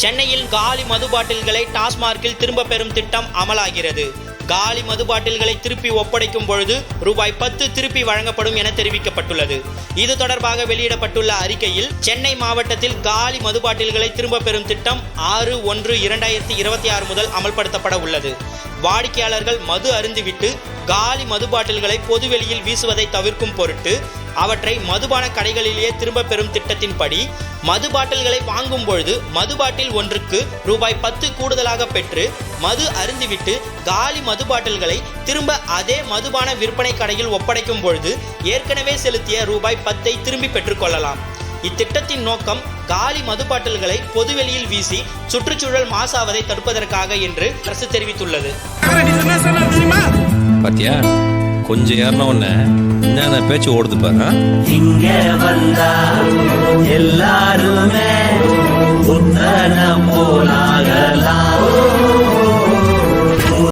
சென்னையில் காலி மது பாட்டில்களை டாஸ்மார்க்கில் திரும்ப பெறும் திட்டம் அமலாகிறது. காலி மது பாட்டில்களை திருப்பி ஒப்படைக்கும் பொழுது ரூபாய் 10 திருப்பி வழங்கப்படும் என தெரிவிக்கப்பட்டுள்ளது. இது தொடர்பாக வெளியிடப்பட்டுள்ள அறிக்கையில் சென்னை மாவட்டத்தில் காலி மது பாட்டில்களை திரும்ப பெறும் திட்டம் 6/1/2026 முதல் அமல்படுத்தப்பட உள்ளது. வாடிக்கையாளர்கள் மது அருந்திவிட்டு காலி மது பாட்டில்களை பொதுவெளியில் வீசுவதை தவிர்க்கும் பொருட்டு அவற்றை மதுபான கடைகளிலேயே திரும்ப பெறும் திட்டத்தின்படி மது பாட்டில்களை வாங்கும் பொழுது மது பாட்டில் ஒன்றுக்கு ரூபாய் 10 கூடுதலாக பெற்று மது அருந்திவிட்டு காலி மது பாட்டில்களை திரும்ப அதே மதுபான விற்பனை கடையில் ஒப்படைக்கும் பொழுது ஏற்கனவே செலுத்திய ரூபாய் 10 திரும்பி பெற்றுக்கொள்ளலாம். இத்திட்டத்தின் நோக்கம் காலி மது பாட்டில்களை பொதுவெளியில் வீசி சுற்றுச்சூழல் மாசாவதை தடுப்பதற்காக என்று அரசு தெரிவித்துள்ளது. பாத்தியா, கொஞ்சம் ஏறின உடனே என்ன பேச்சு ஓடுது பாரு. இங்க வந்தா எல்லாருமே